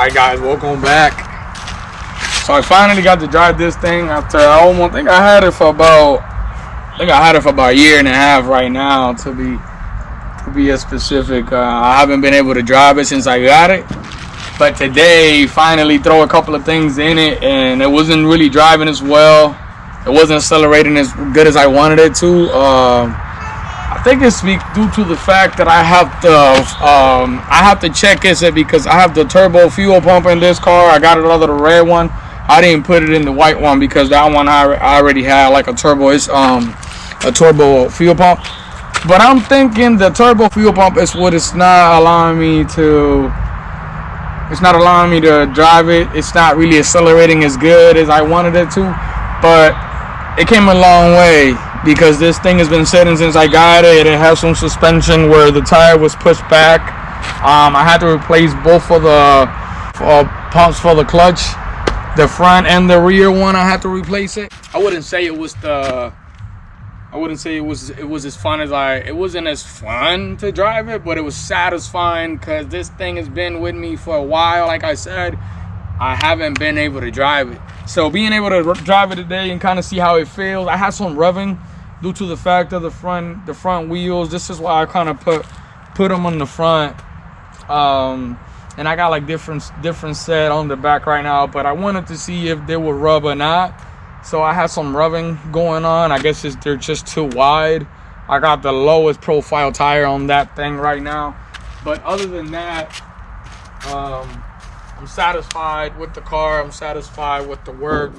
Alright guys, welcome back. So I finally got to drive this thing after I think I had it for about a year and a half right now, to be as specific. I haven't been able to drive it since I got it. But today, finally throw a couple of things in it, and it wasn't really driving as well. It wasn't accelerating as good as I wanted it to. I think it's due to the fact that I have to check it because I have the turbo fuel pump in this car. I got it out of the red one. I didn't put it in the white one because that one I already had like a turbo. It's a turbo fuel pump. But I'm thinking the turbo fuel pump is what it's not allowing me to. It's not allowing me to drive it. It's not really accelerating as good as I wanted it to. But it came a long way because this thing has been sitting since I got it. It has some suspension where the tire was pushed back. I had to replace both of the pumps for the clutch. The front and the rear one, I had to replace it. I wouldn't say it was as fun as it wasn't as fun to drive it, but it was satisfying because this thing has been with me for a while. Like I said, I haven't been able to drive it. So being able to drive it today and kind of see how it feels. I had some revving due to the fact of the front wheels. This is why I kind of put them on the front. And I got like different set on the back right now, but I wanted to see if they would rub or not. So I had some rubbing going on. I guess they're just too wide. I got the lowest profile tire on that thing right now. But other than that, I'm satisfied with the car. I'm satisfied with the work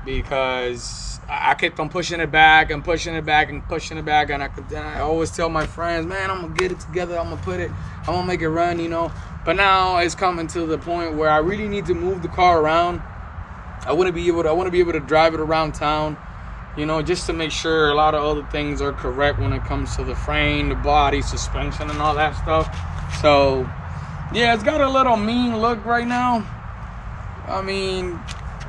because I kept on pushing it back and pushing it back and pushing it back. And I always tell my friends, man, I'm gonna get it together. I'm gonna make it run, you know. But now it's coming to the point where I really need to move the car around. I want to be able to drive it around town, you know, just to make sure a lot of other things are correct when it comes to the frame, the body, suspension, and all that stuff. So, yeah, it's got a little mean look right now. I mean,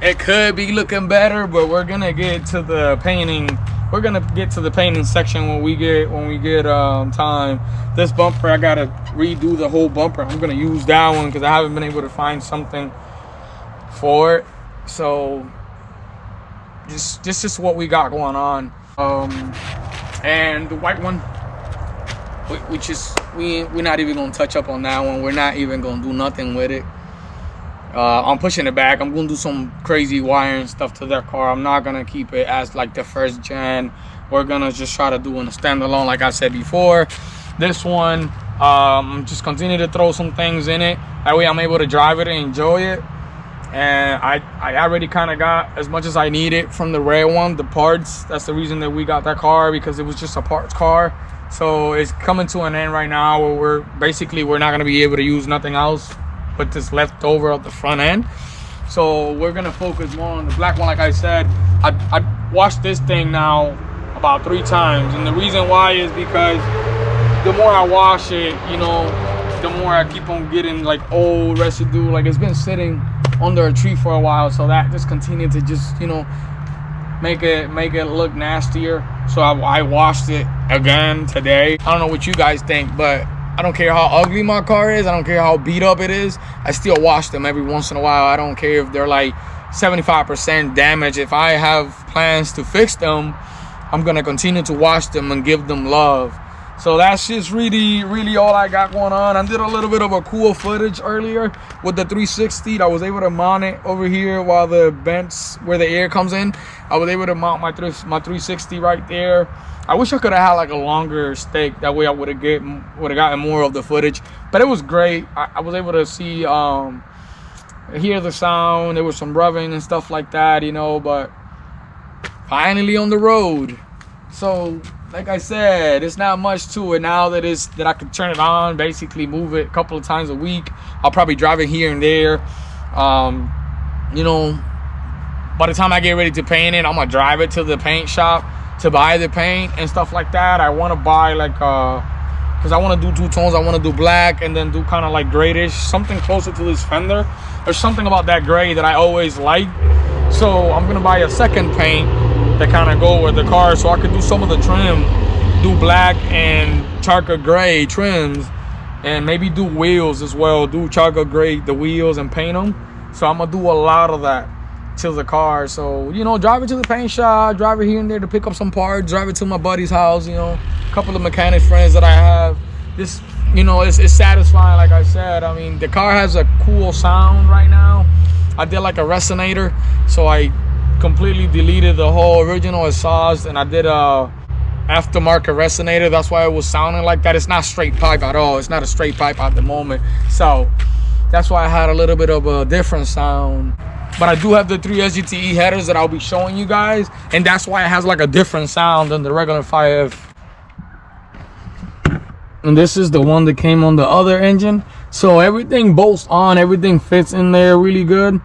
it could be looking better, but we're gonna get to the painting. We're gonna get to the painting section when we get time. This bumper, I gotta redo the whole bumper. I'm gonna use that one because I haven't been able to find something for it. So this is what we got going on. And the white one, we're not even gonna touch up on that one. We're not even gonna do nothing with it. I'm pushing it back. I'm gonna do some crazy wiring stuff to their car. I'm not gonna keep it as like the first gen. We're gonna just try to do a standalone, like I said before. This one, just continue to throw some things in it. That way I'm able to drive it and enjoy it. And I already kind of got as much as I needed from the red one, the parts. That's the reason that we got that car, because it was just a parts car. So it's coming to an end right now where we're not gonna be able to use nothing else but this left over of the front end. So we're gonna focus more on the black one. Like I said, I washed this thing now about 3 times, and the reason why is because the more I wash it, you know, the more I keep on getting like old residue. Like it's been sitting under a tree for a while, so that just continued to just, you know, make it look nastier. So I washed it again today. I don't know what you guys think, but I don't care how ugly my car is. I don't care how beat up it is. I still wash them every once in a while. I don't care if they're like 75% damaged. If I have plans to fix them, I'm gonna continue to wash them and give them love. So that's just really all I got going on. I did a little bit of a cool footage earlier with the 360. I was able to mount it over here while the vents where the air comes in. I was able to mount my 360 right there. I wish I could have had like a longer stake. That way I would have gotten more of the footage. But it was great. I was able to see, hear the sound. There was some revving and stuff like that, you know. But finally on the road. So like I said, it's not much to it now that I can turn it on, basically move it a couple of times a week. I'll probably drive it here and there. You know, by the time I get ready to paint it, I'm gonna drive it to the paint shop to buy the paint and stuff like that. I want to buy like because I want to do 2 tones. I want to do black and then do kind of like grayish, something closer to this fender. There's something about that gray that I always like, so I'm gonna buy a second paint that kind of go with the car, so I could do some of the trim, do black and charcoal gray trims, and maybe do wheels as well. Do chocolate grade the wheels and paint them. So I'm gonna do a lot of that to the car. So, you know, drive it to the paint shop, drive it here and there to pick up some parts, drive it to my buddy's house, you know, a couple of mechanic friends that I have. This, you know, it's satisfying. Like I said, I mean, the car has a cool sound right now. I did like a resonator, so I completely deleted the whole original exhaust, and I did a aftermarket resonator. That's why it was sounding like that. It's not straight pipe at all. It's not a straight pipe at the moment, so that's why I had a little bit of a different sound. But I do have the 3 SGTE headers that I'll be showing you guys, and that's why it has like a different sound than the regular 5F. And this is the one that came on the other engine, so everything bolts on, everything fits in there really good.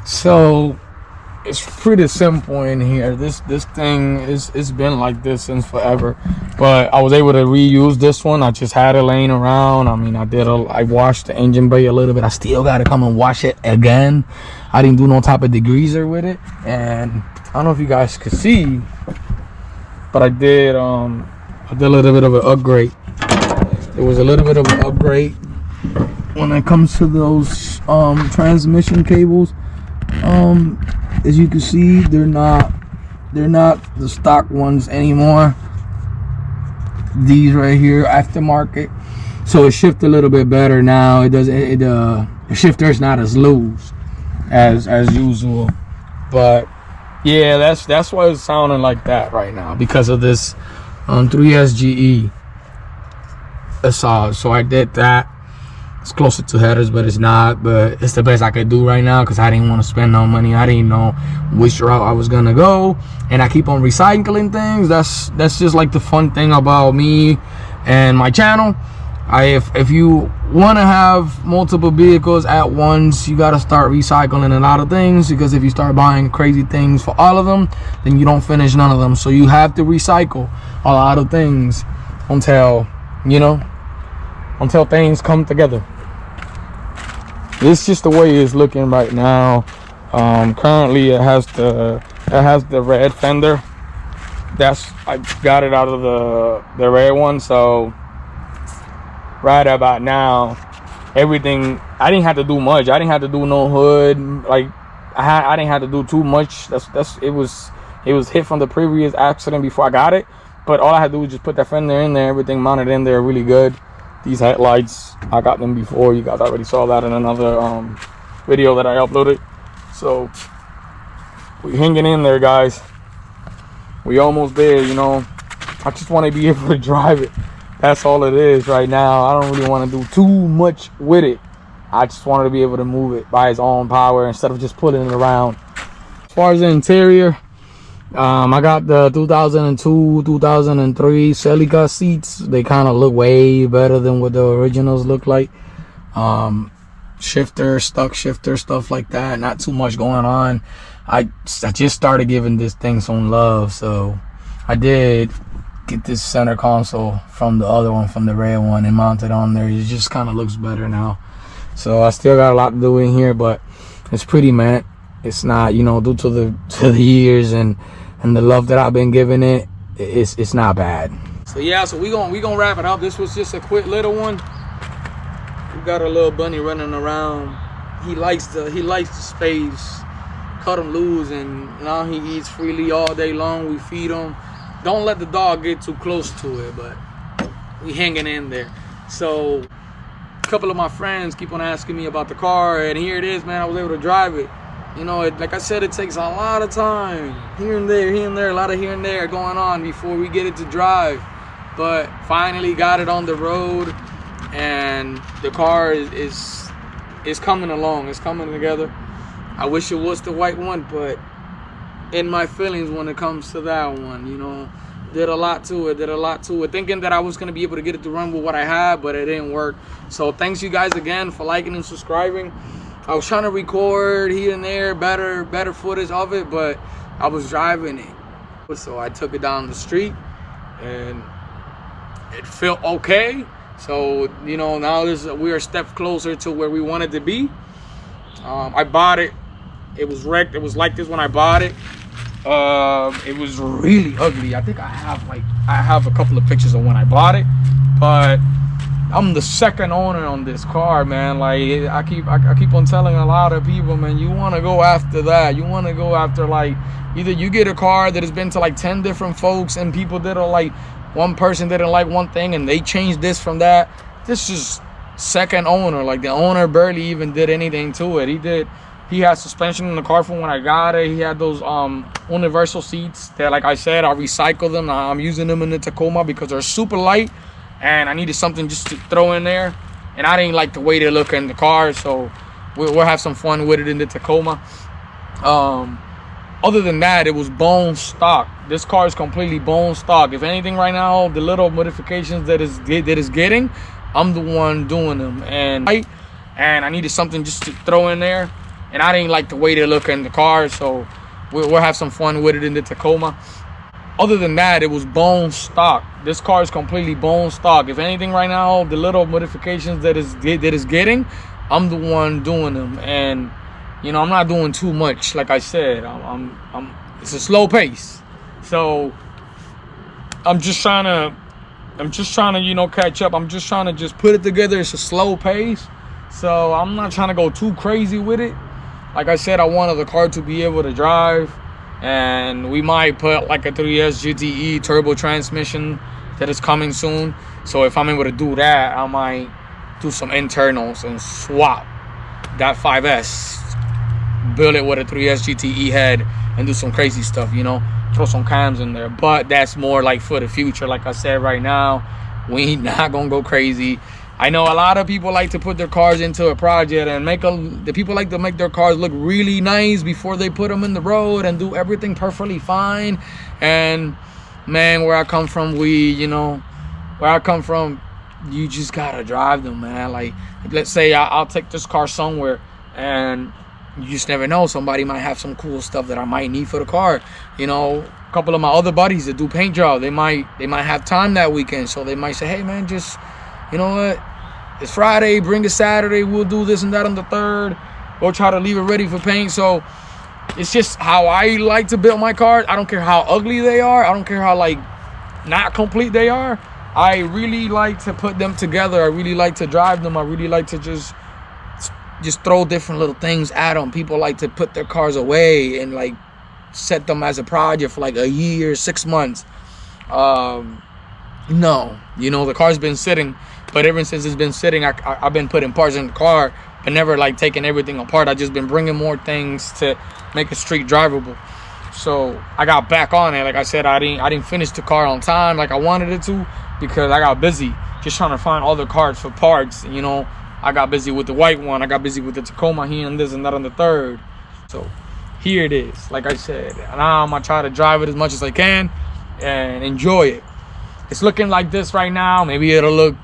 So it's pretty simple in here. This thing it's been like this since forever, but I was able to reuse this one. I just had it laying around. I mean, I washed the engine bay a little bit. I still gotta come and wash it again. I didn't do no type of degreaser with it, and I don't know if you guys could see, but I did a little bit of an upgrade. There was a little bit of an upgrade when it comes to those transmission cables. As you can see, they're not the stock ones anymore. These right here, aftermarket, so it shifts a little bit better now. It doesn't. The shifter is not as loose as usual, but yeah, that's why it's sounding like that right now, because of this 3SGE exhaust. So I did that. It's closer to headers, but it's not. But it's the best I could do right now, because I didn't want to spend no money. I didn't know which route I was gonna go, and I keep on recycling things. That's just like the fun thing about me and my channel. If you want to have multiple vehicles at once, you got to start recycling a lot of things, because if you start buying crazy things for all of them, then you don't finish none of them. So you have to recycle a lot of things until, you know, until things come together. It's just the way it's looking right now. Currently it has the red fender. I got it out of the red one. So right about now, everything, I didn't have to do much. I didn't have to do no hood. Like I didn't have to do too much. It was hit from the previous accident before I got it. But all I had to do was just put that fender in there. Everything mounted in there really good. These headlights, I got them before. You guys already saw that in another video that I uploaded. So we hanging in there, guys. We almost there, you know. I just want to be able to drive it. That's all it is right now. I don't really want to do too much with it. I just wanted to be able to move it by its own power instead of just pulling it around. As far as the interior, I got the 2002, 2003 Celica seats. They kind of look way better than what the originals look like. Shifter, stuck shifter, stuff like that. Not too much going on. I just started giving this thing some love, so I did get this center console from the other one, from the red one, and mount it on there. It just kind of looks better now. So I still got a lot to do in here, but it's pretty matte. It's not, you know, due to the years and the love that I've been giving it, it's not bad. So yeah, so we gonna wrap it up. This was just a quick little one. We got a little bunny running around. He likes the space. Cut him loose, and now he eats freely all day long. We feed him. Don't let the dog get too close to it, but we hanging in there. So a couple of my friends keep on asking me about the car, and here it is, man. I was able to drive it. You know, like I said, it takes a lot of time. Here and there, a lot of here and there going on before we get it to drive. But finally got it on the road, and the car is coming along. It's coming together. I wish it was the white one, but in my feelings when it comes to that one, you know, did a lot to it. Thinking that I was going to be able to get it to run with what I had, but it didn't work. So thanks you guys again for liking and subscribing. I was trying to record here and there better footage of it, but I was driving it. So I took it down the street and it felt okay. So, you know, now we're a step closer to where we wanted to be. I bought it. It was wrecked. It was like this when I bought it. It was really ugly. I think I have a couple of pictures of when I bought it, but I'm the second owner on this car, man. Like I keep on telling a lot of people, man, you want to go after that. You want to go after, like, either you get a car that has been to like 10 different folks and people that are like, one person didn't like one thing and they changed this from that. This is second owner. Like, the owner barely even did anything to it. He had suspension in the car from when I got it. He had those universal seats that, like I said, I recycled them. I'm using them in the Tacoma because they're super light and I needed something just to throw in there, and I didn't like the way they look in the car, so we'll have some fun with it in the Tacoma. Other than that, it was bone stock. This car is completely bone stock. If anything, right now, the little modifications that is getting, I'm the one doing them, and I needed something just to throw in there, and I didn't like the way they look in the car, so we'll have some fun with it in the Tacoma. Other than that, it was bone stock. This car is completely bone stock. If anything, right now, the little modifications that is getting, I'm the one doing them, and you know, I'm not doing too much. Like I said, it's a slow pace, so I'm just trying to, you know, catch up. I'm just trying to just put it together. It's a slow pace, so I'm not trying to go too crazy with it. Like I said, I wanted the car to be able to drive, and we might put like a 3S GTE turbo transmission that is coming soon. So if I'm able to do that, I might do some internals and swap that 5S, build it with a 3S GTE head, and do some crazy stuff, you know, throw some cams in there. But that's more like for the future. Like I said, right now, we not gonna go crazy. I know a lot of people like to put their cars into a project and the people like to make their cars look really nice before they put them in the road and do everything perfectly fine. And man, where I come from, you just gotta drive them, man. Like, let's say I'll take this car somewhere, and you just never know, somebody might have some cool stuff that I might need for the car. You know, a couple of my other buddies that do paint jobs, they might have time that weekend, so they might say, hey man, just, you know what, it's Friday, bring it Saturday, we'll do this and that on the 3rd. We'll try to leave it ready for paint. So it's just how I like to build my cars. I don't care how ugly they are. I don't care how, like, not complete they are. I really like to put them together. I really like to drive them. I really like to just throw different little things at them. People like to put their cars away and like set them as a project for like a year, 6 months. No, you know, the car's been sitting, but ever since it's been sitting, I've been putting parts in the car, but never like taking everything apart. I just been bringing more things to make it street drivable. So I got back on it. Like I said, I didn't finish the car on time like I wanted it to, because I got busy just trying to find other cars for parts. You know, I got busy with the white one. I got busy with the Tacoma here and this and that on the 3rd. So here it is. Like I said, now I'm gonna try to drive it as much as I can and enjoy it. It's looking like this right now. Maybe it'll look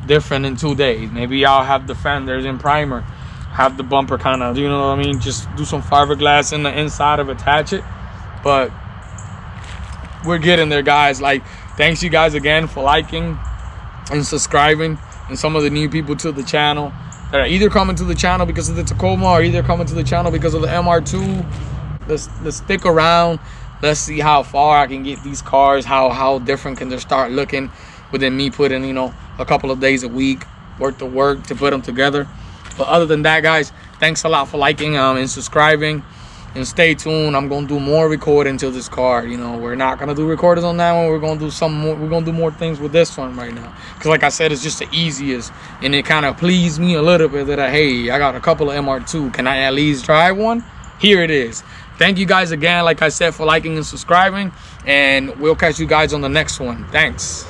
different in 2 days. Maybe I'll have the fenders in primer, have the bumper kind of, you know what I mean, just do some fiberglass in the inside of, attach it. But we're getting there, guys. Like, thanks you guys again for liking and subscribing, and some of the new people to the channel that are either coming to the channel because of the Tacoma or either coming to the channel because of the MR2. Let's stick around. Let's see how far I can get these cars, how different can they start looking within me putting, you know, a couple of days a week worth of work to put them together. But other than that, guys, thanks a lot for liking and subscribing, and stay tuned. I'm gonna do more recording to this car. You know, we're not gonna do recordings on that one. We're gonna do some more. We're gonna do more things with this one right now, because like I said, it's just the easiest, and it kind of pleased me a little bit that hey, I got a couple of MR2. Can I at least drive one? Here it is. Thank you guys again, like I said, for liking and subscribing, and we'll catch you guys on the next one. Thanks.